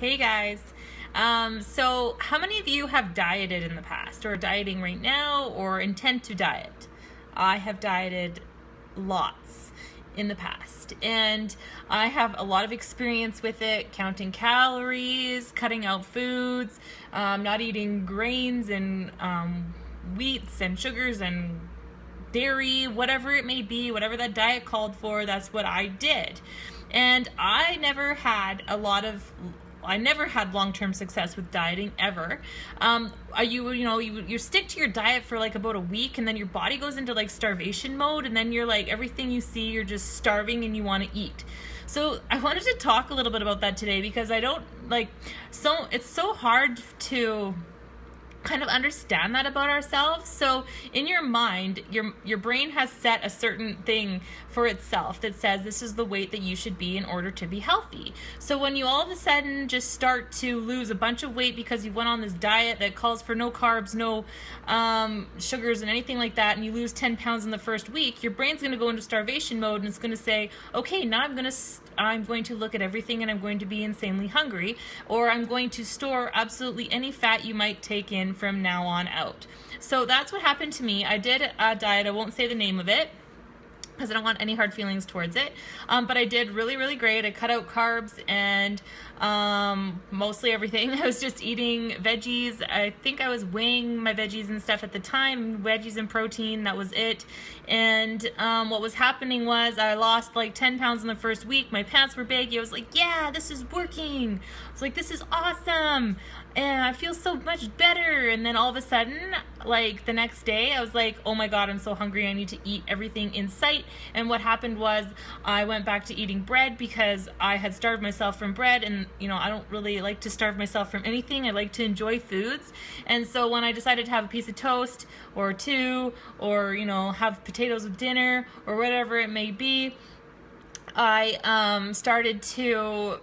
Hey guys. So how many of you have dieted in the past or are dieting right now or intend to diet? I have dieted lots in the past, and I have a lot of experience with it, counting calories, cutting out foods, not eating grains and wheats and sugars and dairy, whatever it may be, whatever that diet called for, that's what I did. And I never had long-term success with dieting ever. You stick to your diet for like about a week, and then your body goes into like starvation mode, and then you're like, everything you see, you're just starving and you want to eat. So I wanted to talk a little bit about that today, because it's so hard to kind of understand that about ourselves. So in your mind, your brain has set a certain thing for itself that says this is the weight that you should be in order to be healthy. So when you all of a sudden just start to lose a bunch of weight because you went on this diet that calls for no carbs, no sugars and anything like that, and you lose 10 pounds in the first week, your brain's going to go into starvation mode, and it's going to say, okay, now I'm going to look at everything, and I'm going to be insanely hungry, or I'm going to store absolutely any fat you might take in from now on out. So that's what happened to me. I did a diet. I won't say the name of it because I don't want any hard feelings towards it. But I did really, really great. I cut out carbs and mostly everything. I was just eating veggies. I think I was weighing my veggies and stuff at the time, veggies and protein, that was it. And what was happening was I lost like 10 pounds in the first week. My pants were baggy. I was like, yeah, this is working. I was like, this is awesome. And I feel so much better. And then all of a sudden, like the next day, I was like, oh my God, I'm so hungry. I need to eat everything in sight. And what happened was I went back to eating bread because I had starved myself from bread. And, I don't really like to starve myself from anything. I like to enjoy foods. And so when I decided to have a piece of toast or two, or, have potatoes with dinner or whatever it may be, I started to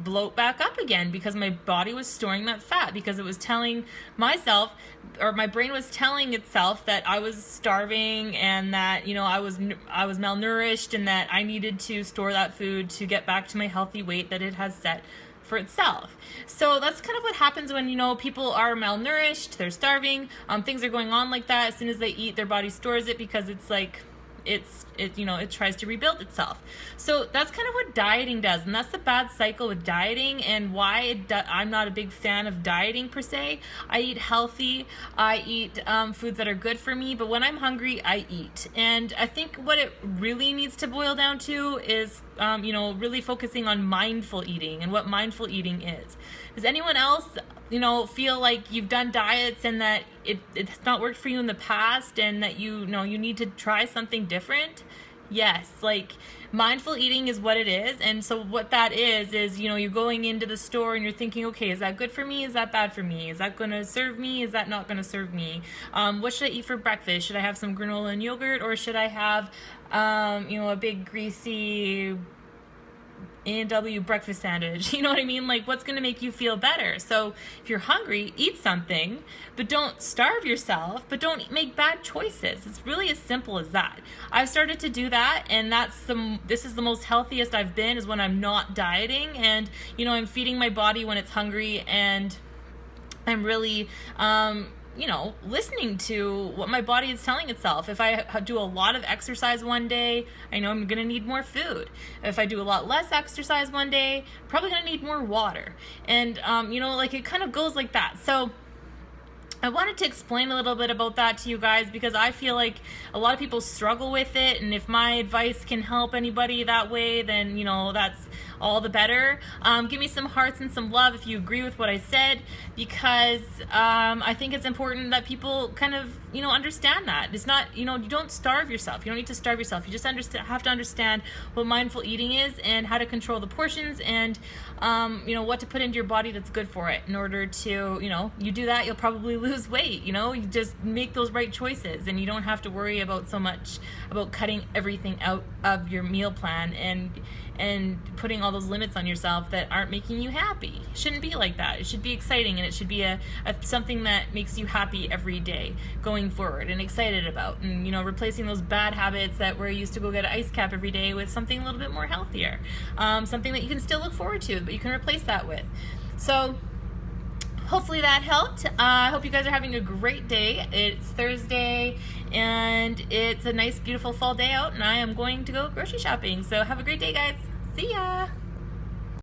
bloat back up again, because my body was storing that fat, because it was telling myself, or my brain was telling itself, that I was starving and that, I was malnourished, and that I needed to store that food to get back to my healthy weight that it has set for itself. So that's kind of what happens when, people are malnourished, they're starving, things are going on like that. As soon as they eat, their body stores it, because it's like, it tries to rebuild itself. So that's kind of what dieting does, and that's the bad cycle with dieting, and why I'm not a big fan of dieting per se. I eat healthy, I eat foods that are good for me, but when I'm hungry, I eat. And I think what it really needs to boil down to is really focusing on mindful eating and what mindful eating is. Does anyone else feel like you've done diets and that it's not worked for you in the past, and that you need to try something different? Yes, like mindful eating is what it is. And so what that is you're going into the store and you're thinking, okay, is that good for me? Is that bad for me? Is that going to serve me? Is that not going to serve me? What should I eat for breakfast? Should I have some granola and yogurt, or should I have a big greasy A&W breakfast sandwich? You know what I mean? Like, what's going to make you feel better? So if you're hungry, eat something, but don't starve yourself, but don't make bad choices. It's really as simple as that. I've started to do that, and this is the most healthiest I've been, is when I'm not dieting, and I'm feeding my body when it's hungry, and I'm really listening to what my body is telling itself. If I do a lot of exercise one day, I know I'm going to need more food. If I do a lot less exercise one day, probably going to need more water. And, it kind of goes like that. So I wanted to explain a little bit about that to you guys, because I feel like a lot of people struggle with it, and if my advice can help anybody that way, then that's all the better. Give me some hearts and some love if you agree with what I said, because I think it's important that people kind of understand that it's not, you don't starve yourself. You don't need to starve yourself. You just have to understand what mindful eating is, and how to control the portions, and what to put into your body that's good for it. In order to you do that, you'll probably lose weight. You just make those right choices, and you don't have to worry about so much about cutting everything out of your meal plan. And and putting all those limits on yourself that aren't making you happy. It shouldn't be like that. It should be exciting, and it should be a something that makes you happy every day going forward and excited about, and replacing those bad habits that where you used to go get an ice cap every day with something a little bit more healthier, something that you can still look forward to, but you can replace that with. So hopefully that helped. I hope you guys are having a great day. It's Thursday and it's a nice beautiful fall day out, and I am going to go grocery shopping. So have a great day, guys. See ya.